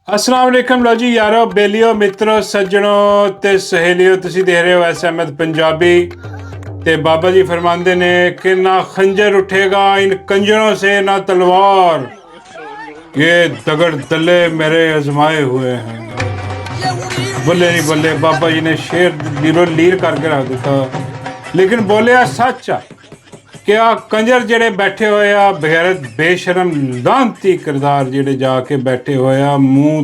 अस्सलाम वालेकुम लो जी यारो बेलियो मित्रों सज्जनों ते सहेलियो तुसी देख रहे हो SMS पंजाबी ते बाबा जी फरमाते ने कि ना खंजर उठेगा इन कंजरों से ना तलवार, ये दगड़ दले मेरे आजमाए हुए हैं। बोले नहीं बोले बाबा जी ने शेर लीरो लीर करके रख दिता, लेकिन बोलिया सच आ कि आ कंजर जेड़े बैठे होए आ बगैरत बेशरम लांती किरदार जेड़े जाके बैठे होए आ मूंह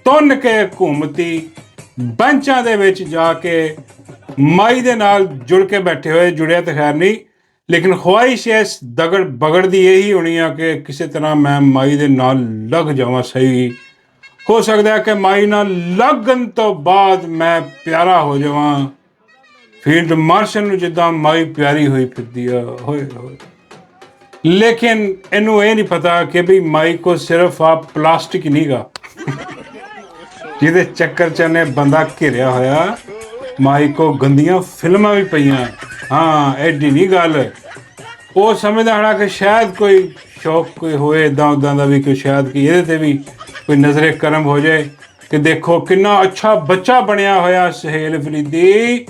तुन के घूमती बेंचां दे विच जाके माई दे नाल जुड़ के बैठे होए। जुड़िया तो खैर नहीं, लेकिन ख्वाहिश इस दगड़ बगड़ दी यही होनी है कि किसी तरह मैं माई दे नाल लग जावां। सही हो सकता है कि माई नाल लगन तो बाद मैं प्यारा हो जावां, फील्ड मार्शल ਨੂੰ ਜਿੱਦਾਂ ਮਾਈ ਪਿਆਰੀ ਹੋਈ ਫਿਰਦੀ ਆ ਹੋਏ ਹੋਏ। लेकिन ਇਹਨੂੰ ਇਹ ਨਹੀਂ ਪਤਾ ਕਿ ਵੀ ਮਾਈ ਕੋ ਸਿਰਫ ਆ ਪਲਾਸਟਿਕ ਹੀ ਨਹੀਂਗਾ ਜਿਹਦੇ ਚੱਕਰ 'ਚ ਇਹਨੇ ਬੰਦਾ ਘਿਰਿਆ ਹੋਇਆ। ਮਾਈ ਕੋ ਗੰਦੀਆਂ ਫਿਲਮਾਂ ਵੀ ਪਈਆਂ। ਹਾਂ ਐਡੀ ਨਹੀਂ ਗੱਲ। ਉਹ ਸਮਝਦਾ ਹੋਣਾ ਕਿ ਸ਼ਾਇਦ ਕੋਈ ਸ਼ੌਕ ਕੋਈ ਹੋਏ ਇੱਦਾਂ ਉੱਦਾਂ ਦਾ ਵੀ, ਕੋਈ ਸ਼ਾਇਦ ਕਿ ਇਹਦੇ 'ਤੇ ਵੀ ਕੋਈ ਨਜ਼ਰੇ ਕਰਮ ਹੋ ਜਾਏ ਕਿ ਦੇਖੋ ਕਿੰਨਾ ਅੱਛਾ ਬੱਚਾ ਬਣਿਆ ਹੋਇਆ ਸੁਹੇਲ ਫਰੀਦੀ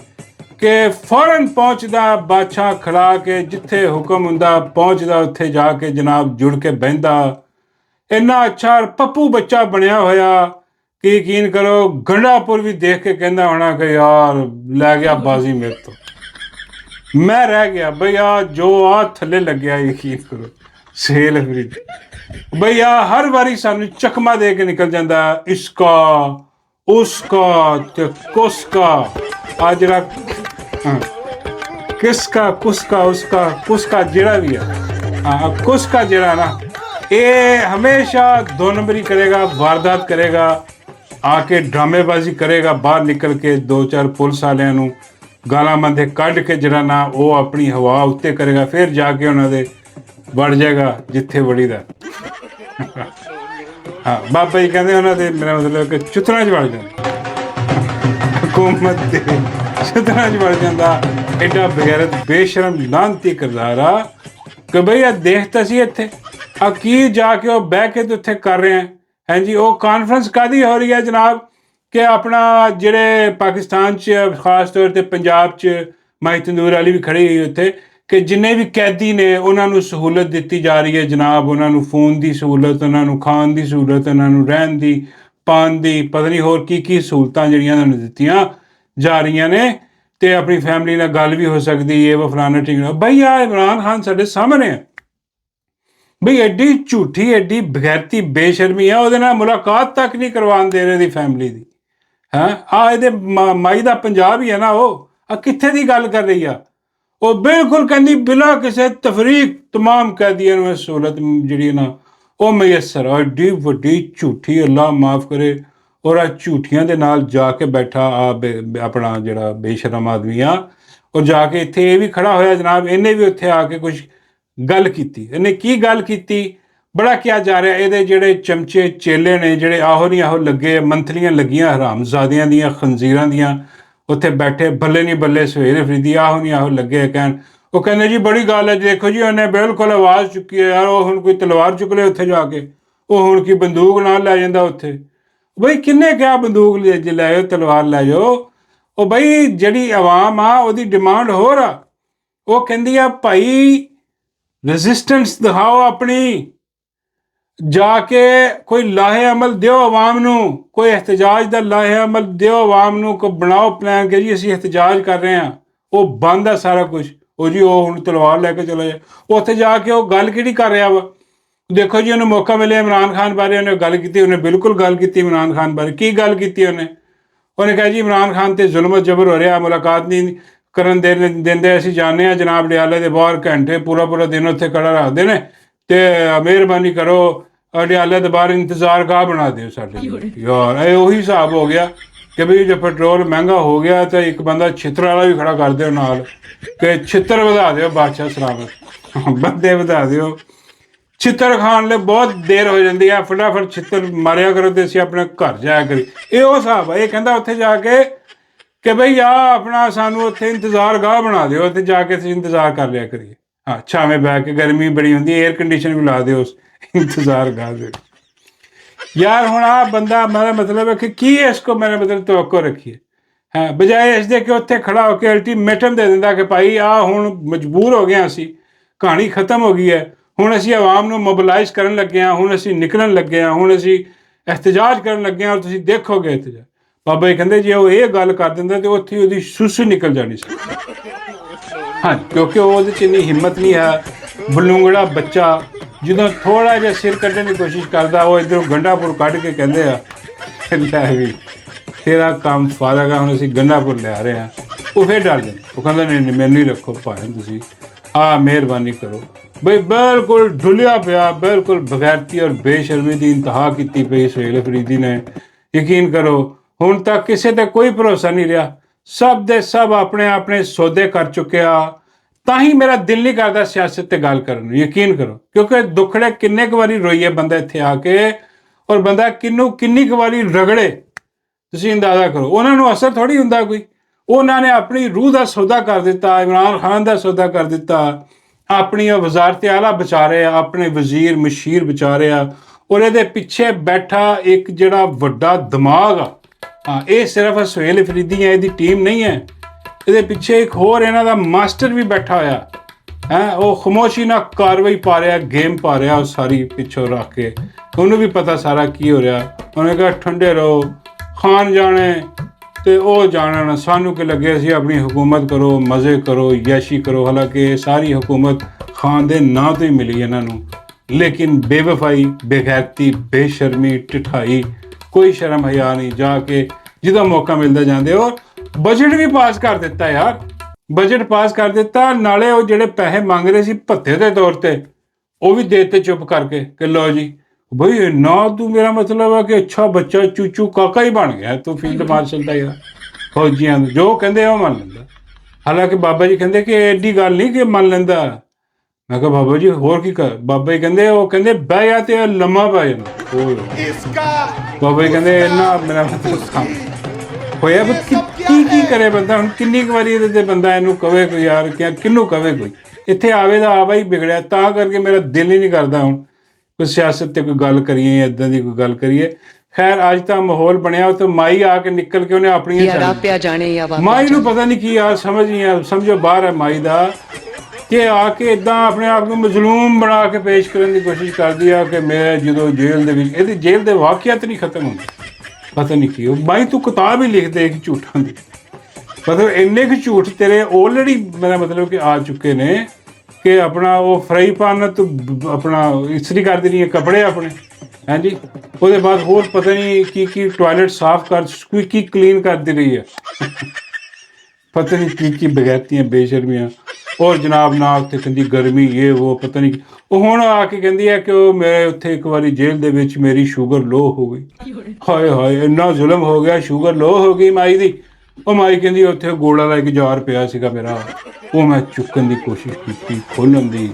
कि फौरन पहुँचदा बादशाह खड़ा के जिथे हुक्म हुंदा पहुँचदा उत्थे जाके जनाब जुड़ के बहिंदा। इन्ना अच्छा पप्पू बच्चा बनया होया कि यकीन करो गंडापुर भी देख के कहना होना कि यार लै गया बाजी मेरे तो, मैं रह गया बई आ जो आ थले लग गया। यकीन करो सेल फरीद बई आ हर बारी सानू चकमा दे के निकल जाता, इसका उसका ते कुसका आ जरा किसका कुसका उसका कुसका जड़ा भी है। हाँ कुसका जड़ा ना ये हमेशा दो नंबरी करेगा, वारदात करेगा, आके ड्रामेबाजी करेगा, बाहर निकल के दो चार पुलिस वालियां नूं गालां मंदे कढ़ के जरा ना वो अपनी हवा उत्ते करेगा, फिर जाके उन्होंने वड़ जाएगा जिथे वड़ी दा। हाँ बाबा जी कहते उन्होंने मेरा मतलब कि चुथरां च वड़ जांदा, हुकूमत दे चुथरां च वड़ जांदा। एडा बगैरत बेशरम लानती किरदार आ कि बई आ देख तां सी इत्थे आ की जाके वो बह के उत्थे कर रहे हैं। हैं जी वो कानफ्रेंस कादी हो रही है जनाब कि अपना जेड़े पाकिस्तान च खास तौर पर पंजाब च माई तंदूर वाली भी खड़ी हुई उत्थे कि जिन्ने भी कैदी ने उन्होंने सहूलत दी जा रही है जनाब, उन्होंने फोन की सहूलत, उन्होंने खाण की सहूलत, उन्होंने रहन की पान की पता नहीं होर की सहूलतां जिहड़ियां उन्होंने दित्तियां जा रही ने ते अपनी फैमिली नाल गल भी हो सकती है। वो फलाना ठीक बई आ इमरान खान साडे सामने है बई एडी झूठी एडी बगैरती बेशर्मी है, वो मुलाकात तक नहीं करवान दे रहे फैमिली की। हैं आ ये माई का पंजाब ही है ना, वो आ कित्थे दी गल कर रही है। वो बिल्कुल कहती बिला किसी तफरीक तमाम कैदियों में सहूलत जी ना वो मैसर। एडी वड्डी झूठी अल्लाह माफ़ करे और झूठियां दे नाल जाके बैठा अपना जड़ा बेशरम आदमी आ और जाके इत्थे ये भी खड़ा होया जनाब। इन्हें भी उत्थे आके कुछ गल कीती। इन्हें की गल कीती बड़ा क्या जा रहा। ये जेड़े चमचे चेले ने जेड़े आहो नहीं आहो लगे मंथलियां लगियां हरामजादियां दियां खंजीरां दियां उत्थे बैठे बल्ले नहीं बल्ले सुहेल फरीदी आहो नहीं आहो लगे कहन। वो कहने जी बड़ी गल है देखो जी उन्हें बिल्कुल आवाज़ चुकी है यार, वो हुण कोई तलवार चुक ले उत्थे जाके, वो हुण की बंदूक नाल लै जांदा उत्थे। बई किन्ने क्या बंदूक लै जाओ तलवार लै जाओ। वो बई जी आवाम आ वो डिमांड हो रहा, वो कहती है भाई रजिस्टेंस दिखाओ अपनी, जाके कोई लाहे अमल दिओ आवाम नूं, कोई एहतजाज का लाहे अमल दिओ आवाम नूं, कोई बनाओ प्लान कि जी असीं एहतजाज कर रहे हैं। वो बंद है सारा कुछ। वो जी वो हुण तलवार लैके चले जाए, उत्थे जाके वो गल किहड़ी कर रहा वा। देखो जी उन्हें मौका मिले इमरान खान बारे उन्हें गल की, उन्हें बिल्कुल गल की इमरान खान बारे। की गल की उन्हें कहा जी इमरान खान ते जुल्म जबर हो रहा, मुलाकात नहीं करन देंदे, असीं जाने जनाब अडियाले दे बाहर घंटे पूरा पूरा दिन उत्थे खड़ा रखते हैं ते मेहरबानी करो अडियाले दे बाहर इंतजार गाह बना दो साडे। यार ये उही हिसाब हो गया कि भी जो पेट्रोल महंगा हो गया तो एक बंदा छित्र वाला भी खड़ा कर दो नाल कि छित्र वधा दो बादशाह सलामत, बंदे वधा दो। छित्र खाण ले बहुत देर हो जाती है, फटाफट छित्र मारिया करो तो असीं अपने घर जाया करी। ये वो हिसाब है। ये कहता उत्थे जाके कि बई आ अपना सानू उत्थे इंतजार गाह बना दो, उत्थे जाके असीं इंतजार कर लिया करिए। हाँ छावें बह के, गर्मी बड़ी होंदी एयर कंडीशन भी ला दो उस इंतजार गाह दे। यार हुण आ बंदा मेरा मतलब है कि की इसको मैंने मतलब तवक्को रखी है हाँ बजाए इसके कि उत्थे खड़ा होकर अल्टीमेटम दे दिंदा कि भाई आ हुण मजबूर हो गए असी कहानी खत्म हो गई है हुण असी आवाम नूं मोबिलाइज करन लगे हाँ हुण असी निकलन लगे हाँ हुण असी एहतजाज करन लगे हाँ और तुसीं देखोगे एहतजाज बाबा जी कहंदे जे वो ये गल कर दिंदा ते उत्थे ओहदी सुस निकल जानी सी हाँ क्योंकि ਉਹਦੇ 'ਚ ਇੰਨੀ ਹਿੰਮਤ ਨਹੀਂ ਹੈ ਬਲੂੰਗੜਾ ਬੱਚਾ ਜਦੋਂ ਥੋੜਾ ਜਿਹਾ ਸਿਰ ਕੱਢਣ ਦੀ ਕੋਸ਼ਿਸ਼ ਕਰਦਾ ਉਹ ਇੱਧਰੋਂ ਗੰਢਾਪੁਰ ਕੱਢ ਕੇ ਕਹਿੰਦੇ ਆ ਲੈ ਵੀ ਤੇਰਾ ਕੰਮ ਫਾਦੇਗਾ ਹੁਣ ਅਸੀਂ ਗੰਢਾਪੁਰ ਲਿਆ ਰਹੇ ਹਾਂ ਉਹ ਫਿਰ ਡਰ ਜਾਂਦਾ ਉਹ ਕਹਿੰਦਾ ਨਹੀਂ ਨਹੀਂ ਮੈਨੂੰ ਹੀ ਰੱਖੋ ਭਾਵੇਂ ਤੁਸੀਂ ਆ ਮਿਹਰਬਾਨੀ ਕਰੋ ਬਈ ਬਿਲਕੁਲ ਢੁਲਿਆ ਪਿਆ ਬਿਲਕੁਲ ਬਗੈਰਤੀ ਔਰ ਬੇਸ਼ਰਮੀ ਦੀ ਇੰਤਹਾ ਕੀਤੀ ਪਈ ਸੁਹੇਲ ਅਫਰੀਦੀ ਨੇ ਯਕੀਨ ਕਰੋ ਹੁਣ ਤੱਕ ਕਿਸੇ ਤੇ ਕੋਈ ਭਰੋਸਾ ਨਹੀਂ ਰਿਹਾ ਸਭ ਦੇ ਸਭ ਆਪਣੇ ਆਪਣੇ ਸੌਦੇ ਕਰ ਚੁੱਕਿਆ ਤਾਂ ਹੀ ਮੇਰਾ ਦਿਲ ਨਹੀਂ ਕਰਦਾ ਸਿਆਸਤ ਤੇ ਗੱਲ ਕਰਨ ਨੂੰ ਯਕੀਨ ਕਰੋ ਕਿਉਂਕਿ ਦੁੱਖੜੇ ਕਿੰਨੇ ਕੁ ਵਾਰੀ ਰੋਈਏ ਬੰਦਾ ਇੱਥੇ ਆ ਕੇ ਔਰ ਬੰਦਾ ਕਿੰਨੀ ਕੁ ਵਾਰੀ ਰਗੜੇ ਤੁਸੀਂ ਅੰਦਾਜ਼ਾ ਕਰੋ ਉਹਨਾਂ ਨੂੰ ਅਸਰ ਥੋੜੀ ਹੁੰਦਾ ਕੋਈ ਉਹਨਾਂ ਨੇ ਆਪਣੀ ਰੂਹ ਦਾ ਸੌਦਾ ਕਰ ਦਿੱਤਾ ਇਮਰਾਨ ਖਾਨ ਦਾ ਸੌਦਾ ਕਰ ਦਿੱਤਾ ਆਪਣੀ ਵਜ਼ਾਰਤ ਆਲਾ ਬਚਾ ਰਹੇ ਆ ਆਪਣੇ ਵਜ਼ੀਰ ਮਸ਼ੀਰ ਬਚਾ ਰਹੇ ਆ ਔਰ ਇਹਦੇ ਪਿੱਛੇ ਬੈਠਾ ਇੱਕ ਜਿਹੜਾ ਵੱਡਾ ਦਿਮਾਗ ਆ ਹਾਂ ਇਹ ਸਿਰਫ ਸੁਹੇਲ ਅਫਰੀਦੀ ਹੈ ਇਹਦੀ ਟੀਮ ਨਹੀਂ ਹੈ ਇਹਦੇ ਪਿੱਛੇ ਇੱਕ ਹੋਰ ਇਹਨਾਂ ਦਾ ਮਾਸਟਰ ਵੀ ਬੈਠਾ ਹੋਇਆ ਹੈ ਉਹ ਖਾਮੋਸ਼ੀ ਨਾਲ ਕਾਰਵਾਈ ਪਾ ਰਿਹਾ ਗੇਮ ਪਾ ਰਿਹਾ ਉਹ ਸਾਰੀ ਪਿੱਛੋਂ ਰੱਖ ਕੇ ਉਹਨੂੰ ਵੀ ਪਤਾ ਸਾਰਾ ਕੀ ਹੋ ਰਿਹਾ ਉਹਨੇ ਕਿਹਾ ਠੰਡੇ ਰਹੋ ਖਾਨ ਜਾਣੇ ਤੇ ਉਹ ਜਾਣਨ ਸਾਨੂੰ ਕਿ ਲੱਗੇ ਅਸੀਂ ਆਪਣੀ ਹੁਕੂਮਤ ਕਰੋ ਮਜ਼ੇ ਕਰੋ ਯੈਸ਼ੀ ਕਰੋ ਹਾਲਾਂਕਿ ਇਹ ਸਾਰੀ ਹੁਕੂਮਤ ਖਾਨ ਦੇ ਨਾਂ ਤੋਂ ਹੀ ਮਿਲੀ ਇਹਨਾਂ ਨੂੰ ਲੇਕਿਨ ਬੇਵਫਾਈ ਬੇਗੈਰਤੀ ਬੇਸ਼ਰਮੀ ਢਿਠਾਈ ਕੋਈ ਸ਼ਰਮ ਹਯਾ ਨਹੀਂ ਜਾ ਕੇ ਜਿਹਦਾ ਮੌਕਾ ਮਿਲਦਾ ਜਾਂਦੇ ਔਰ ਬਜਟ ਵੀ ਪਾਸ ਕਰ ਦਿੱਤਾ ਯਾਰ ਬਜਟ ਪਾਸ ਕਰ ਦਿੱਤਾ ਨਾਲੇ ਉਹ ਜਿਹੜੇ ਪੈਸੇ ਮੰਗ ਰਹੇ ਸੀ ਭੱਤੇ ਦੇ ਤੌਰ ਤੇ ਉਹ ਵੀ ਦੇ ਦਿੱਤੇ ਚੁੱਪ ਕਰਕੇ ਕਿ ਲਓ ਜੀ ਬਈ ਨਾ ਤੂੰ ਮੇਰਾ ਮਤਲਬ ਹੈ ਕਿ ਅੱਛਾ ਬੱਚਾ ਚੂਚੂ ਕਾਕਾ ਹੀ ਬਣ ਗਿਆ ਤੂੰ ਫੀਲਡ ਮਾਰਸ਼ਲ ਦਾ ਯਾਰ ਫੌਜੀਆਂ ਨੂੰ ਜੋ ਕਹਿੰਦੇ ਉਹ ਮੰਨ ਲੈਂਦਾ ਹਾਲਾਂਕਿ ਬਾਬਾ ਜੀ ਕਹਿੰਦੇ ਕਿ ਐਡੀ ਗੱਲ ਨਹੀਂ ਕਿ ਮੰਨ ਲੈਂਦਾ ਮੈਂ ਕਿਹਾ ਬਾਬਾ ਜੀ ਹੋਰ ਕੀ ਕਰ ਬਾਬਾ ਜੀ ਕਹਿੰਦੇ ਉਹ ਕਹਿੰਦੇ ਬਹਿ ਜਾ ਤੇ ਲੰਮਾ ਪੈ ਜਾਂਦਾ ਬਾਬਾ ਜੀ ਕਹਿੰਦੇ ਇੰਨਾ ਮੇਰਾ ਮਤਲਬ ਹੋਇਆ ਵੀ ਕੀ ਕਰੇ ਬੰਦਾ ਹੁਣ ਕਿੰਨੀ ਕੁ ਵਾਰੀ ਇਹਦੇ ਤੇ ਬੰਦਾ ਇਹਨੂੰ ਕਵੇ ਕੋਈ ਯਾਰ ਕਿਹਨੂੰ ਕਵੇ ਕੋਈ ਇੱਥੇ ਆਵੇ ਦਾ ਆਵਾ ਹੀ ਵਿਗੜਿਆ ਤਾਂ ਕਰਕੇ ਮੇਰਾ ਦਿਲ ਹੀ ਨਹੀਂ ਕਰਦਾ ਹੁਣ ਕੋਈ ਸਿਆਸਤ ਤੇ ਕੋਈ ਗੱਲ ਕਰੀਏ ਇੱਦਾਂ ਦੀ ਕੋਈ ਗੱਲ ਕਰੀਏ ਖੈਰ ਅੱਜ ਤਾਂ ਮਾਹੌਲ ਬਣਿਆ ਤੇ ਮਾਈ ਆ ਕੇ ਨਿਕਲ ਕੇ ਉਹਨੇ ਆਪਣੀਆਂ ਮਾਈ ਨੂੰ ਪਤਾ ਨਹੀਂ ਕੀ ਯਾਰ ਸਮਝ ਨਹੀਂ ਆ ਸਮਝੋ ਬਾਹਰ ਹੈ ਮਾਈ ਦਾ ਕਿ ਆ ਕੇ ਇੱਦਾਂ ਆਪਣੇ ਆਪ ਨੂੰ ਮਜ਼ਲੂਮ ਬਣਾ ਕੇ ਪੇਸ਼ ਕਰਨ ਦੀ ਕੋਸ਼ਿਸ਼ ਕਰਦੀ ਆ ਕਿ ਮੈਂ ਜਦੋਂ ਜੇਲ੍ਹ ਦੇ ਵਿੱਚ ਇਹਦੀ ਜੇਲ੍ਹ ਦੇ ਵਾਕਿਆਤ ਨਹੀਂ ਖਤਮ ਹੁੰਦੇ ਪਤਾ ਨਹੀਂ ਕੀ ਉਹ ਬਾਈ ਤੂੰ ਕਿਤਾਬ ਹੀ ਲਿਖ ਦੇ ਇੱਕ ਝੂਠਾਂ ਦੀ ਮਤਲਬ ਇੰਨੇ ਕੁ ਝੂਠ ਤੇਰੇ ਆਲਰੇਡੀ ਮੇਰਾ ਮਤਲਬ ਕਿ ਆ ਚੁੱਕੇ ਨੇ ਕਿ ਆਪਣਾ ਉਹ ਫਰਾਈ ਪਾਨ ਤੂੰ ਆਪਣਾ ਇਸਤਰੀ ਕਰਦੀ ਰਹੀ ਹੈ ਕੱਪੜੇ ਆਪਣੇ ਹਾਂਜੀ ਉਹਦੇ ਬਾਅਦ ਹੋਰ ਪਤਾ ਨਹੀਂ ਕੀ ਟਾਇਲਟ ਸਾਫ਼ ਕਰ ਕੀ ਕਲੀਨ ਕਰਦੀ ਰਹੀ ਹੈ ਪਤਾ ਨਹੀਂ ਕੀ ਬਗੈਰਤੀਆਂ ਬੇਸ਼ਰਮੀਆਂ ਔਰ ਜਨਾਬ ਨਾ ਉੱਥੇ ਕਹਿੰਦੀ ਗਰਮੀ ਇਹ ਉਹ ਪਤਾ ਨਹੀਂ ਉਹ ਹੁਣ ਆ ਕੇ ਕਹਿੰਦੀ ਹੈ ਕਿ ਉਹ ਮੇਰੇ ਉੱਥੇ ਇੱਕ ਵਾਰੀ ਜੇਲ੍ਹ ਦੇ ਵਿੱਚ ਮੇਰੀ ਸ਼ੂਗਰ ਲੋ ਹੋ ਗਈ ਹਾਏ ਹਾਏ ਇੰਨਾ ਜ਼ੁਲਮ ਹੋ ਗਿਆ ਸ਼ੂਗਰ ਲੋ ਹੋ ਗਈ ਮਾਈ ਦੀ ਉਹ ਮਾਈ ਕਹਿੰਦੀ ਉੱਥੇ ਗੋਲਾ ਦਾ 1000 ਪਿਆ ਸੀਗਾ ਮੇਰਾ ਉਹ ਮੈਂ ਚੁੱਕਣ ਦੀ ਕੋਸ਼ਿਸ਼ ਕੀਤੀ ਖੋਲ੍ਹਣ ਦੀ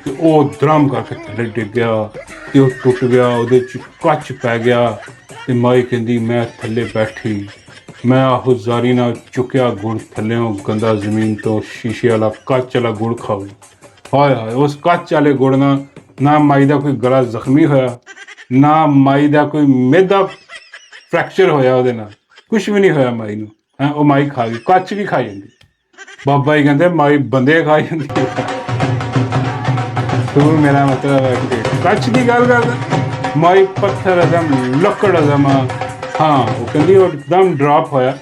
ਤੇ ਉਹ ਦਰਮ ਕਰਕੇ ਥੱਲੇ ਡਿੱਗ ਗਿਆ ਤੇ ਉਹ ਟੁੱਟ ਗਿਆ ਉਹਦੇ 'ਚ ਕੱਚ ਪੈ ਗਿਆ ਤੇ ਮਾਈ ਕਹਿੰਦੀ ਮੈਂ ਥੱਲੇ ਬੈਠੀ ਮੈਂ ਆਹੋ ਜ਼ਾਰੀ ਨਾਲ ਚੁੱਕਿਆ ਗੁੜ ਥੱਲਿਓਂ ਗੰਦਾ ਜ਼ਮੀਨ ਤੋਂ ਸ਼ੀਸ਼ੇ ਵਾਲਾ ਕੱਚ ਵਾਲਾ ਗੁੜ ਖਾਓ ਹਾਏ ਹਾਏ ਉਸ ਕੱਚ ਵਾਲੇ ਗੁੜ ਨਾਲ ਨਾ ਮਾਈ ਦਾ ਕੋਈ ਗਲਾ ਜ਼ਖਮੀ ਹੋਇਆ ਨਾ ਮਾਈ ਦਾ ਕੋਈ ਮਿਹਦਾ ਫ੍ਰੈਕਚਰ ਹੋਇਆ ਉਹਦੇ ਨਾਲ ਕੁਛ ਵੀ ਨਹੀਂ ਹੋਇਆ ਮਾਈ ਨੂੰ ਹੈਂ ਉਹ ਮਾਈ ਖਾ ਗਈ ਕੱਚ ਵੀ ਖਾ ਜਾਂਦੀ ਬਾਬਾ ਜੀ ਕਹਿੰਦੇ ਮਾਈ ਬੰਦੇ ਖਾ ਜਾਂਦੀ ਤੂੰ ਮੇਰਾ ਮਤਲਬ ਹੈ ਕਿ ਕੱਚ ਦੀ ਗੱਲ ਕਰਦਾ ਮਾਈ ਪੱਥਰ ਅਜ਼ਮ ਲੱਕੜ ਅਜ਼ਮ ਹਾਂ ਉਹ ਕਹਿੰਦੀ ਉਹ ਇੱਕਦਮ ਡ੍ਰੌਪ ਹੋਇਆ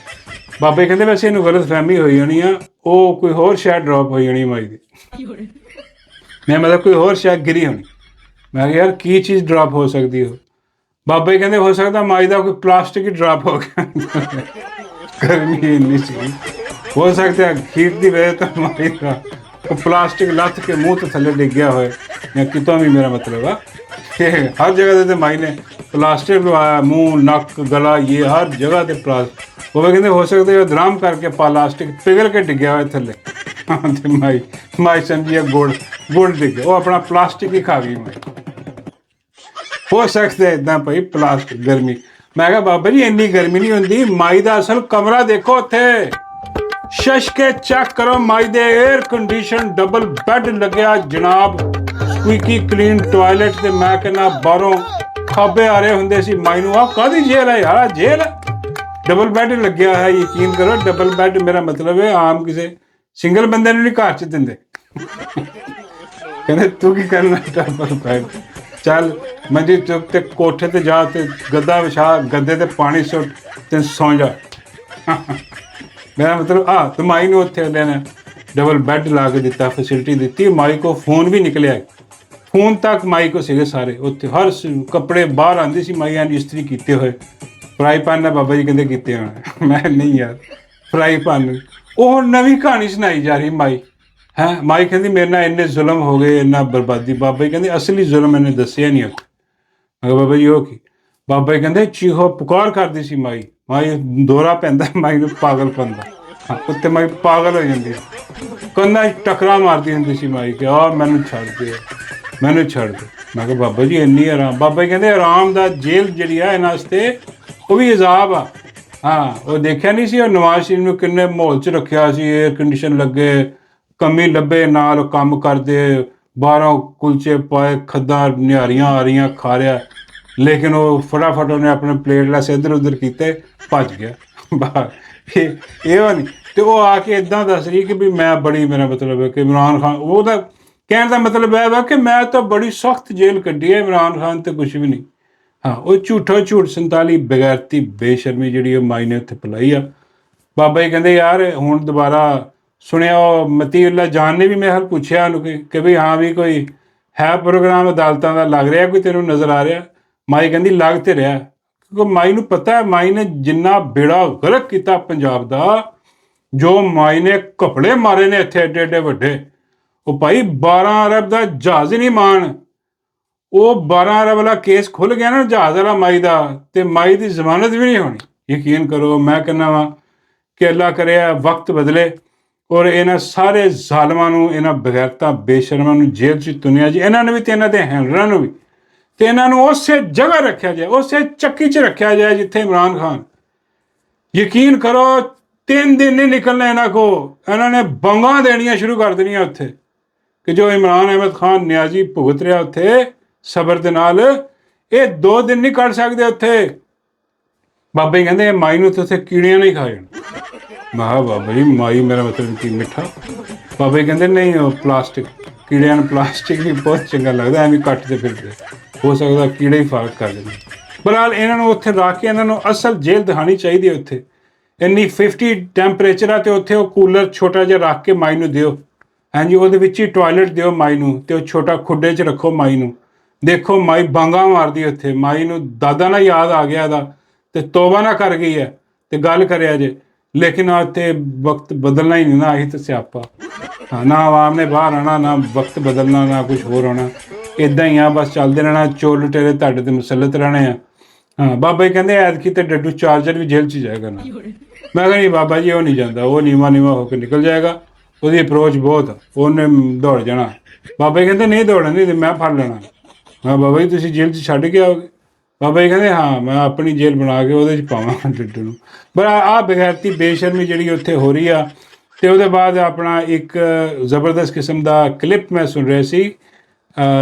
ਬਾਬੇ ਕਹਿੰਦੇ ਵੈਸੇ ਇਹਨੂੰ ਗਲਤ ਫਹਿਮੀ ਹੋਈ ਹੋਣੀ ਆ ਉਹ ਕੋਈ ਹੋਰ ਸ਼ਾਇਦ ਡ੍ਰੌਪ ਹੋਈ ਹੋਣੀ ਮਾਈ ਦੀ ਮੈਂ ਮਤਲਬ ਕੋਈ ਹੋਰ ਸ਼ਾਇਦ ਗਿਰੀ ਹੋਣੀ ਮੈਂ ਕਿਹਾ ਯਾਰ ਕੀ ਚੀਜ਼ ਡ੍ਰੌਪ ਹੋ ਸਕਦੀ ਹੋ ਬਾਬੇ ਕਹਿੰਦੇ ਹੋ ਸਕਦਾ ਮਾਈ ਦਾ ਕੋਈ ਪਲਾਸਟਿਕ ਹੀ ਡ੍ਰੌਪ ਹੋ ਗਿਆ ਗਰਮੀ ਇੰਨੀ ਸੀ ਹੋ ਸਕਦਾ ਖੀਰ ਦੀ ਵਜ੍ਹਾ ਤੋਂ ਮਾਈ ਦਾ ਉਹ ਪਲਾਸਟਿਕ ਲੱਥ ਕੇ ਮੂੰਹ ਤੋਂ ਥੱਲੇ ਡਿੱਗ ਗਿਆ ਹੋਏ ਜਾਂ ਕਿਤੋਂ ਵੀ ਮੇਰਾ ਮਤਲਬ ਆ ਕਿ ਹਰ ਜਗ੍ਹਾ 'ਤੇ ਮਾਈ ਨੇ ਪਲਾਸਟਿਕ ਲਵਾਇਆ ਮੂੰਹ ਨੱਕ ਗਲਾ ਇਹ ਹਰ ਜਗ੍ਹਾ 'ਤੇ ਪਲਾਸਟਿਕ ਉਹ ਕਹਿੰਦੇ ਹੋ ਸਕਦੇ ਉਹ ਦਰਾਮ ਕਰਕੇ ਪਲਾਸਟਿਕ ਪਿਘਲ ਕੇ ਡਿੱਗਿਆ ਹੋਇਆ ਥੱਲੇ ਤੇ ਮਾਈ ਸਮਝੀ ਗੁੜ ਡਿੱਗ ਉਹ ਆਪਣਾ ਪਲਾਸਟਿਕ ਹੀ ਖਾ ਗਈ ਮਾਈ ਹੋ ਸਕਦਾ ਇੱਦਾਂ ਭਾਈ ਪਲਾਸਟਿਕ ਗਰਮੀ ਮੈਂ ਕਿਹਾ ਬਾਬਾ ਜੀ ਇੰਨੀ ਗਰਮੀ ਨਹੀਂ ਹੁੰਦੀ ਮਾਈ ਦਾ ਅਸਲ ਕਮਰਾ ਦੇਖੋ ਉੱਥੇ ਸ਼ਸ਼ ਕੇ ਚੈੱਕ ਕਰੋ ਮਾਈ ਦੇ 에ਅਰ ਕੰਡੀਸ਼ਨ ਡਬਲ ਬੈੱਡ ਲੱਗਿਆ ਜਨਾਬ ਸਕੁਇਕੀ ਕਲੀਨ ਟਾਇਲਟ ਤੇ ਮੈਂ ਕਹਿੰਦਾ ਬਾਹਰੋਂ ਖਾਬੇ ਆ ਰਹੇ ਹੁੰਦੇ ਸੀ ਮਾਈ ਨੂੰ, ਆਹ ਕਾਹਦੀ ਜੇਲ੍ਹ ਹੈ ਯਾਰ, ਜੇਲ੍ਹ ਡਬਲ ਬੈੱਡ ਲੱਗਿਆ ਹੈ। ਯਕੀਨ ਕਰੋ ਡਬਲ ਬੈੱਡ ਮੇਰਾ ਮਤਲਬ ਹੈ ਆਮ ਕਿਸੇ ਸਿੰਗਲ ਬੰਦੇ ਨੂੰ ਨਹੀਂ ਘਰ 'ਚ ਦਿੰਦੇ। ਕਹਿੰਦੇ ਤੂੰ ਕੀ ਕਰਨਾ ਡਬਲ ਬੈੱਡ, ਚੱਲ ਮੰਜੀ ਚੁੱਕ ਤੇ ਕੋਠੇ ਤੇ ਜਾ ਤੇ ਗੱਦਾ ਵਿਛਾ, ਗੱਦੇ ਤੇ ਪਾਣੀ ਸੁੱਟ ਤੇ ਸੌਂ ਜਾ। ਮੇਰਾ ਮਤਲਬ ਤੇ ਮਾਈ ਨੂੰ ਉੱਥੇ ਲੈਣਾ ਡਬਲ ਬੈੱਡ ਲਾ ਕੇ ਦਿੱਤਾ, ਫੈਸਿਲਿਟੀ ਦਿੱਤੀ। ਮਾਈ ਕੋ ਫੋਨ ਵੀ ਨਿਕਲਿਆ, ਫੋਨ ਤੱਕ ਮਾਈ ਕੋ ਸੀਗੇ ਸਾਰੇ ਉੱਥੇ, ਹਰ ਕੱਪੜੇ ਬਾਹਰ ਆਉਂਦੇ ਸੀ ਮਾਈ ਐਨ ਇਸਤਰੀ ਕੀਤੇ ਹੋਏ। ਫਰਾਈ ਪੈਨ ਨਾਲ ਬਾਬਾ ਜੀ ਕਹਿੰਦੇ ਕੀਤੇ ਹੋਣੇ, ਮੈਂ ਨਹੀਂ ਯਾਰ ਫਰਾਈ ਪੈਨ। ਉਹ ਨਵੀਂ ਕਹਾਣੀ ਸੁਣਾਈ ਜਾ ਰਹੀ ਮਾਈ ਹੈਂ। ਮਾਈ ਕਹਿੰਦੀ ਮੇਰੇ ਨਾਲ ਇੰਨੇ ਜ਼ੁਲਮ ਹੋ ਗਏ, ਇੰਨਾ ਬਰਬਾਦੀ। ਬਾਬਾ ਜੀ ਕਹਿੰਦੇ ਅਸਲੀ ਜ਼ੁਲਮ ਇਹਨੇ ਦੱਸਿਆ ਨਹੀਂ ਉੱਥੇ। ਮੈਂ ਕਿਹਾ ਬਾਬਾ ਜੀ ਉਹ ਕੀ? ਬਾਬਾ ਜੀ ਕਹਿੰਦੇ ਚੀਖੋ ਪੁਕਾਰ ਕਰਦੀ ਸੀ ਮਾਈ, ਮਾਈ ਦੌਰਾ ਪੈਂਦਾ ਮਾਈ ਨੂੰ ਪਾਗਲਪਨ ਦਾ। ਉੱਤੇ ਮਾਈ ਪਾਗਲ ਹੋ ਜਾਂਦੀ, ਕੰਨਾਂ 'ਚ ਟਕਰਾ ਮਾਰਦੀ ਹੁੰਦੀ ਸੀ ਮਾਈ ਕਿ ਮੈਨੂੰ ਛੱਡ ਦੇ, ਮੈਨੂੰ ਛੱਡ ਦੇ। ਮੈਂ ਕਿਹਾ ਬਾਬਾ ਜੀ ਇੰਨੀ ਆਰਾਮ? ਬਾਬਾ ਜੀ ਕਹਿੰਦੇ ਆਰਾਮ ਦਾ ਜੇਲ੍ਹ ਜਿਹੜੀ ਆ ਇਹਨਾਂ ਵਾਸਤੇ ਉਹ ਵੀ ਅਜ਼ਾਬ ਆ। ਉਹ ਦੇਖਿਆ ਨਹੀਂ ਸੀ ਉਹ ਨਵਾਜ਼ ਸ਼ਰੀਫ ਨੂੰ ਕਿੰਨੇ ਮਾਹੌਲ 'ਚ ਰੱਖਿਆ ਸੀ, ਏਅਰ ਕੰਡੀਸ਼ਨ ਲੱਗੇ, ਕਮੀ ਲੱਭੇ ਨਾਲ ਕੰਮ ਕਰਦੇ, ਬਾਹਰੋਂ ਕੁਲਚੇ ਪਾਏ, ਖੱਦਾਂ ਨਿਹਾਰੀਆਂ ਆ ਰਹੀਆਂ ਖਾ ਰਿਹਾ, ਲੇਕਿਨ ਉਹ ਫਟਾਫਟ ਉਹਨੇ ਆਪਣੇ ਪਲੇਟ ਲੈਸ ਇੱਧਰ ਉੱਧਰ ਕੀਤੇ, ਭੱਜ ਗਿਆ ਬਾਹਰ। ਇਹ ਨਹੀਂ ਤੇ ਉਹ ਆ ਕੇ ਇੱਦਾਂ ਦੱਸ ਰਹੀ ਕਿ ਵੀ ਮੈਂ ਬੜੀ, ਮੇਰਾ ਮਤਲਬ ਹੈ ਕਿ ਇਮਰਾਨ ਖਾਨ, ਉਹਦਾ ਕਹਿਣ ਦਾ ਮਤਲਬ ਇਹ ਵਾ ਕਿ ਮੈਂ ਤਾਂ ਬੜੀ ਸਖਤ ਜੇਲ੍ਹ ਕੱਢੀ ਹੈ, ਇਮਰਾਨ ਖਾਨ ਤੇ ਕੁਛ ਵੀ ਨਹੀਂ। ਉਹ ਝੂਠ 47 ਬਗੈਰਤੀ ਬੇਸ਼ਰਮੀ ਜਿਹੜੀ ਉਹ ਮਾਈ ਨੇ ਉੱਥੇ ਪਲਾਈ ਆ। ਬਾਬਾ ਜੀ ਕਹਿੰਦੇ ਯਾਰ ਹੁਣ ਦੁਬਾਰਾ ਸੁਣਿਆ ਉਹ ਮਤੀਉੱਲਾ ਜਾਨ ਨੇ ਵੀ ਮੇਰੇ ਹਾਲ ਪੁੱਛਿਆ ਉਹਨੂੰ ਕਿ ਵੀ ਹਾਂ ਵੀ ਕੋਈ ਹੈ ਪ੍ਰੋਗਰਾਮ ਅਦਾਲਤਾਂ ਦਾ ਲੱਗ ਰਿਹਾ, ਕੋਈ ਤੈਨੂੰ ਨਜ਼ਰ ਆ ਰਿਹਾ? ਮਾਈ ਕਹਿੰਦੀ ਲੱਗ ਤੇ ਰਿਹਾ, ਕਿਉਂਕਿ ਮਾਈ ਨੂੰ ਪਤਾ ਹੈ ਮਾਈ ਨੇ ਜਿੰਨਾ ਬੇੜਾ ਗਰਕ ਕੀਤਾ ਪੰਜਾਬ ਦਾ, ਜੋ ਮਾਈ ਨੇ ਕੱਪੜੇ ਮਾਰੇ ਨੇ ਇੱਥੇ ਐਡੇ ਐਡੇ ਵੱਡੇ। ਉਹ ਭਾਈ 12 ਅਰਬ ਦਾ ਜਹਾਜ਼ ਨਹੀਂ ਮਾਣ, ਉਹ 12 ਅਰਬ ਵਾਲਾ ਕੇਸ ਖੁੱਲ ਗਿਆ ਨਾ ਜਹਾਜ਼ ਵਾਲਾ ਮਾਈ ਦਾ, ਤੇ ਮਾਈ ਦੀ ਜ਼ਮਾਨਤ ਵੀ ਨਹੀਂ ਹੋਣੀ। ਯਕੀਨ ਕਰੋ ਮੈਂ ਕਹਿੰਦਾ ਵਾਂ ਕਿ ਅੱਲਾ ਕਰਿਆ ਵਕਤ ਬਦਲੇ ਔਰ ਇਹਨਾਂ ਸਾਰੇ ਜ਼ਾਲਮਾਂ ਨੂੰ, ਇਹਨਾਂ ਬਗੈਰਤਾਂ ਬੇਸ਼ਰਮਾਂ ਨੂੰ ਜੇਲ੍ਹ 'ਚ ਤੁੰਨਿਆ ਜੀ, ਇਹਨਾਂ ਨੂੰ ਵੀ ਤੇ ਇਹਨਾਂ ਦੇ ਹੈਂਡਲਰਾਂ ਨੂੰ ਵੀ, ਤੇ ਇਹਨਾਂ ਨੂੰ ਉਸੇ ਜਗ੍ਹਾ ਰੱਖਿਆ ਜਾਏ, ਉਸੇ ਚੱਕੀ 'ਚ ਰੱਖਿਆ ਜਾਏ ਜਿੱਥੇ ਇਮਰਾਨ ਖਾਨ। ਯਕੀਨ ਕਰੋ 3 ਦਿਨ ਨਹੀਂ ਨਿਕਲਣਾ ਇਹਨਾਂ ਕੋ, ਇਹਨਾਂ ਨੇ ਬੰਗਾਂ ਦੇਣੀਆਂ ਸ਼ੁਰੂ ਕਰ ਦੇਣੀਆਂ ਉੱਥੇ ਕਿ ਜੋ ਇਮਰਾਨ ਅਹਿਮਦ ਖਾਨ ਨਿਆਜ਼ੀ ਭੁਗਤ ਰਿਹਾ ਉੱਥੇ ਸਬਰ ਦੇ ਨਾਲ, ਇਹ 2 ਦਿਨ ਨਹੀਂ ਕੱਢ ਸਕਦੇ ਉੱਥੇ। ਬਾਬਾ ਜੀ ਕਹਿੰਦੇ ਮਾਈ ਨੂੰ ਤੇ ਉੱਥੇ ਕੀੜੀਆਂ ਨਹੀਂ ਖਾ ਜਾਣ। ਮੈਂ ਕਿਹਾ ਬਾਬਾ ਜੀ ਮਾਈ ਮੇਰਾ ਮਤਲਬ ਕੀ ਮਿੱਠਾ? ਬਾਬਾ ਜੀ ਕਹਿੰਦੇ ਨਹੀਂ ਉਹ ਪਲਾਸਟਿਕ, ਕੀੜਿਆਂ ਨੂੰ ਪਲਾਸਟਿਕ ਵੀ ਬਹੁਤ ਚੰਗਾ ਲੱਗਦਾ, ਐਵੇਂ ਕੱਟਦੇ ਫਿਰਦੇ, ਹੋ ਸਕਦਾ ਕੀੜੇ ਹੀ ਫਰਕ ਕਰ ਦੇਣ। ਬਹਰਹਾਲ ਇਹਨਾਂ ਨੂੰ ਉੱਥੇ ਰੱਖ ਕੇ ਇਹਨਾਂ ਨੂੰ ਅਸਲ ਜੇਲ੍ਹ ਦਿਖਾਉਣੀ ਚਾਹੀਦੀ ਹੈ। ਉੱਥੇ ਇੰਨੀ 50 ਟੈਂਪਰੇਚਰ ਆ ਤੇ ਉੱਥੇ ਉਹ ਕੂਲਰ ਛੋਟਾ ਜਿਹਾ ਰੱਖ ਕੇ ਮਾਈ ਨੂੰ ਦਿਓ, ਹਾਂਜੀ ਉਹਦੇ ਵਿੱਚ ਹੀ ਟੋਇਲਟ ਦਿਓ ਮਾਈ ਨੂੰ, ਤੇ ਉਹ ਛੋਟਾ ਖੁੱਡੇ 'ਚ ਰੱਖੋ ਮਾਈ ਨੂੰ। ਦੇਖੋ ਮਾਈ ਬਾਂਗਾ ਮਾਰਦੀ ਉੱਥੇ, ਮਾਈ ਨੂੰ ਦਾਦਾ ਨਾ ਯਾਦ ਆ ਗਿਆ ਇਹਦਾ ਤੇ ਤੋਬਾ ਨਾ ਕਰ ਗਈ ਹੈ ਤੇ ਗੱਲ ਕਰਿਆ ਜੇ। ਲੇਕਿਨ ਉੱਥੇ ਵਕਤ ਬਦਲਣਾ ਹੀ ਨਹੀਂ ਨਾ, ਆਹੀ ਤਾਂ ਸਿਆਪਾ। ਨਾ ਆਵਾਮ ਨੇ ਬਾਹਰ ਆਉਣਾ, ਨਾ ਵਕਤ ਬਦਲਣਾ, ਨਾ ਕੁਛ ਹੋਰ ਹੋਣਾ, ਇੱਦਾਂ ਹੀ ਆ ਬਸ ਚੱਲਦੇ ਰਹਿਣਾ, ਚੋਰ ਲੁਟੇਰੇ ਤੁਹਾਡੇ ਤੇ ਮੁਸੱਲਤ ਰਹਿਣੇ ਆ। ਬਾਬਾ ਜੀ ਕਹਿੰਦੇ ਐਤਕੀ ਤੇ ਡੱਡੂ ਚਾਰਜਰ ਵੀ ਜੇਲ੍ਹ 'ਚ ਜਾਏਗਾ ਨਾ। ਮੈਂ ਕਹਿੰਦਾ ਨਹੀਂ ਬਾਬਾ ਜੀ ਉਹ ਨਹੀਂ ਜਾਂਦਾ, ਉਹ ਨੀਵਾਂ ਹੋ ਕੇ ਨਿਕਲ ਜਾਏਗਾ, ਉਹਦੀ ਅਪਰੋਚ ਬਹੁਤ, ਉਹਨੇ ਦੌੜ ਜਾਣਾ। ਬਾਬਾ ਜੀ ਕਹਿੰਦੇ ਨਹੀਂ ਦੌੜਨਾ, ਨਹੀਂ ਤੇ ਮੈਂ ਫੜ ਲੈਣਾ। ਹਾਂ ਬਾਬਾ ਜੀ ਤੁਸੀਂ ਜੇਲ੍ਹ 'ਚ ਛੱਡ ਕੇ ਆਓਗੇ? ਬਾਬਾ ਜੀ ਕਹਿੰਦੇ ਹਾਂ ਮੈਂ ਆਪਣੀ ਜੇਲ੍ਹ ਬਣਾ ਕੇ ਉਹਦੇ 'ਚ ਪਾਵਾਂ ਡੱਡੂ ਨੂੰ। ਪਰ ਆਹ ਬਗੈਰਤੀ ਬੇਸ਼ਰਮੀ ਜਿਹੜੀ ਉੱਥੇ ਹੋ ਰਹੀ ਆ। ਤੇ ਉਹਦੇ ਬਾਅਦ ਆਪਣਾ ਇੱਕ ਜ਼ਬਰਦਸਤ ਕਿਸਮ ਦਾ ਕਲਿੱਪ ਮੈਂ ਸੁਣ ਰਿਹਾ ਸੀ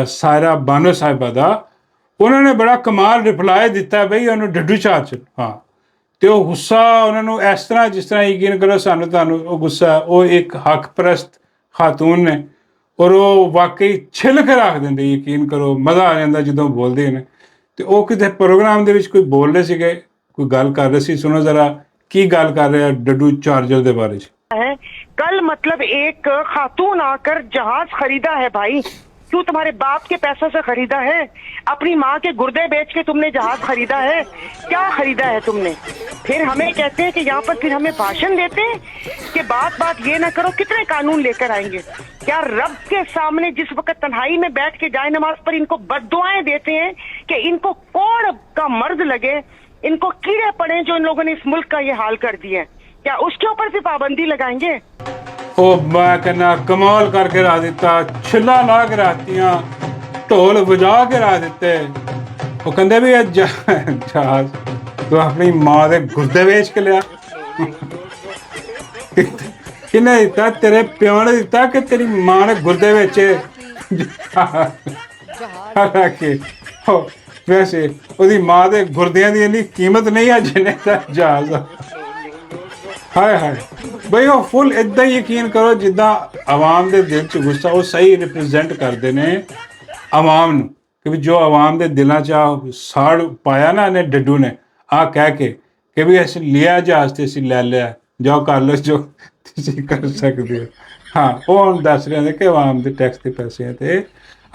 ਸਾਇਰਾ ਬਾਨੋ ਸਾਹਿਬਾ ਦਾ, ਉਹਨਾਂ ਨੇ ਬੜਾ ਕਮਾਲ ਰਿਪਲਾਈ ਦਿੱਤਾ ਬਈ ਉਹਨੂੰ ਡੱਡੂ ਚਾਰਜ। ਤੇ ਉਹ ਗੁੱਸਾ ਉਹਨਾਂ ਨੂੰ ਇਸ ਤਰ੍ਹਾਂ, ਜਿਸ ਤਰ੍ਹਾਂ ਯਕੀਨ ਕਰੋ ਸਾਨੂੰ ਤੁਹਾਨੂੰ ਉਹ ਗੁੱਸਾ, ਉਹ ਇੱਕ ਹੱਕ ਪ੍ਰਸਤ ਖਾਤੂਨ ਨੇ ਔਰ ਉਹ ਵਾਕਈ ਛਿੱਲ ਕੇ ਰੱਖ ਦਿੰਦੇ, ਯਕੀਨ ਕਰੋ ਮਜ਼ਾ ਆ ਜਾਂਦਾ ਜਦੋਂ ਬੋਲਦੇ ਨੇ। ਤੇ ਉਹ ਕਿਤੇ ਪ੍ਰੋਗਰਾਮ ਦੇ ਵਿੱਚ ਕੋਈ ਬੋਲ ਰਹੇ ਸੀਗੇ, ਕੋਈ ਗੱਲ ਕਰ ਰਹੇ ਸੀ, ਸੁਣੋ ਜ਼ਰਾ ਕੀ ਗੱਲ ਕਰ ਰਿਹਾ ਡੱਡੂ ਚਾਰਜਰ ਦੇ ਬਾਰੇ 'ਚ। कल मतलब एक खातून आकर जहाज खरीदा है भाई, क्यों तुम्हारे बाप के पैसों से खरीदा है? अपनी माँ के गुर्दे बेच के तुमने जहाज खरीदा है? क्या खरीदा है तुमने? फिर हमें कहते हैं कि यहाँ पर फिर हमें भाषण देते हैं कि बात बात ये ना करो, कितने कानून लेकर आएंगे? क्या रब के सामने जिस वक्त तन्हाई में बैठ के जाए नमाज पर इनको बद्दुआएं देते हैं कि इनको कोड़ का मर्द लगे, इनको कीड़े पड़े जो इन लोगों ने इस मुल्क का ये हाल कर दिया है, क्या उसके ऊपर भी पाबंदी लगाएंगे? ਉਹ ਮੈਂ ਕਹਿੰਦਾ ਕਮਾਲ ਕਰਕੇ ਰੱਖ ਦਿੱਤਾ, ਛਿੱਲਾ ਲਾ ਕੇ ਰੱਖਤੀਆਂ, ਢੋਲ ਵਜਾ ਕੇ ਰੱਖ ਦਿੱਤੇ। ਉਹ ਕਹਿੰਦੇ ਵੀ ਇਹ ਜਹਾਜ਼ ਤੂੰ ਆਪਣੀ ਮਾਂ ਦੇ ਗੁਰਦੇ ਵੇਚ ਕੇ ਲਿਆ? ਕਿਹਨੇ ਦਿੱਤਾ? ਤੇਰੇ ਪਿਓ ਨੇ ਦਿੱਤਾ ਕਿ ਤੇਰੀ ਮਾਂ ਨੇ ਗੁਰਦੇ ਵੇਚੇ? ਹਾਲਾਂਕਿ ਵੈਸੇ ਉਹਦੀ ਮਾਂ ਦੇ ਗੁਰਦਿਆਂ ਦੀ ਇੰਨੀ ਕੀਮਤ ਨਹੀਂ ਆ ਜਿੰਨੇ ਦਾ ਜਹਾਜ਼ ਆ। ਹਾਏ ਹਾਏ ਬਈ ਉਹ ਫੁੱਲ ਇਦਾਂ ਹੀ ਯਕੀਨ ਕਰੋ ਜਿੱਦਾਂ ਆਵਾਮ ਦੇ ਦਿਲ 'ਚ ਗੁੱਸਾ ਉਹ ਸਹੀ ਰਿਪਰੈਜ਼ੈਂਟ ਕਰਦੇ ਨੇ ਆਵਾਮ ਨੂੰ ਕਿ ਵੀ ਜੋ ਆਵਾਮ ਦੇ ਦਿਲਾਂ 'ਚ ਆ ਸਾੜ ਪਾਇਆ ਨਾ ਇਹਨੇ ਡੱਡੂ ਨੇ ਆ ਕਹਿ ਕੇ ਕਿ ਵੀ ਅਸੀਂ ਲਿਆ ਜਹਾਜ਼ ਤੇ ਅਸੀਂ ਲੈ ਲਿਆ, ਜਾਓ ਕਰ ਲਓ ਜੋ ਤੁਸੀਂ ਕਰ ਸਕਦੇ ਹੋ। ਹਾਂ ਉਹ ਹੁਣ ਦੱਸ ਰਹੇ ਨੇ ਕਿ ਆਵਾਮ ਦੇ ਟੈਕਸ ਦੇ ਪੈਸਿਆਂ ਤੇ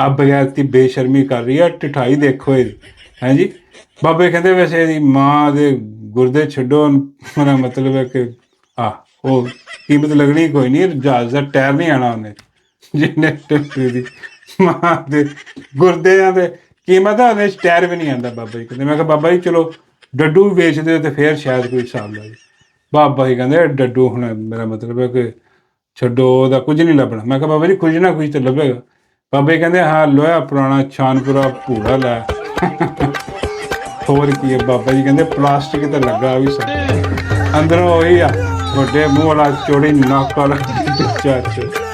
ਆ ਬਗੈਰਤੀ ਬੇਸ਼ਰਮੀ ਕਰ ਰਹੀ ਹੈ, ਢਿਠਾਈ ਦੇਖੋ ਇਹਦੀ। ਹੈਂ ਜੀ ਬਾਬੇ ਕਹਿੰਦੇ ਵੈਸੇ ਇਹਦੀ ਮਾਂ ਦੇ ਗੁਰਦੇ ਛੱਡੋ, ਮੇਰਾ ਮਤਲਬ ਹੈ ਕਿ ਉਹ ਕੀਮਤ ਲੱਗਣੀ ਕੋਈ ਨਹੀਂ, ਜਹਾਜ਼ ਦਾ ਟਾਇਰ ਨਹੀਂ ਆਉਣਾ ਉਹਨੇ ਜਿੰਨੇ ਟੱਟੂ ਦੀ ਮਾਂ ਦੇ ਗੁਰਦਿਆਂ ਦੇ ਕੀਮਤ ਆ ਉਹਦੇ 'ਚ ਟਾਇਰ ਵੀ ਨਹੀਂ ਆਉਂਦਾ। ਬਾਬਾ ਜੀ ਕਹਿੰਦੇ, ਮੈਂ ਕਿਹਾ ਬਾਬਾ ਜੀ ਚਲੋ ਡੱਡੂ ਵੀ ਵੇਚਦੇ ਤੇ ਫਿਰ ਸ਼ਾਇਦ ਕੋਈ ਹਿਸਾਬ ਲਾ ਜੀ। ਬਾਬਾ ਜੀ ਕਹਿੰਦੇ ਡੱਡੂ ਹੁਣ ਮੇਰਾ ਮਤਲਬ ਹੈ ਕਿ ਛੱਡੋ ਉਹਦਾ ਕੁਝ ਨਹੀਂ ਲੱਭਣਾ। ਮੈਂ ਕਿਹਾ ਬਾਬਾ ਜੀ ਕੁਝ ਨਾ ਕੁਝ ਤਾਂ ਲੱਭੇਗਾ। ਬਾਬਾ ਜੀ ਕਹਿੰਦੇ ਹਾਂ ਲੋਹਾ ਪੁਰਾਣਾ ਛਾਨਪੁਰਾ ਭੂੜਾ ਲੈ ਹੋਰ ਕੀ ਹੈ। ਬਾਬਾ ਜੀ ਕਹਿੰਦੇ ਪਲਾਸਟਿਕ ਤਾਂ ਲੱਗਾ ਵੀ ਸਭ ਅੰਦਰੋਂ ਉਹੀ ਆ ਵੱਡੇ ਮੂੰਹ ਵਾਲਾ ਚੌੜੀ ਨੱਕ ਵਾਲਾ ਚਾਚਾ।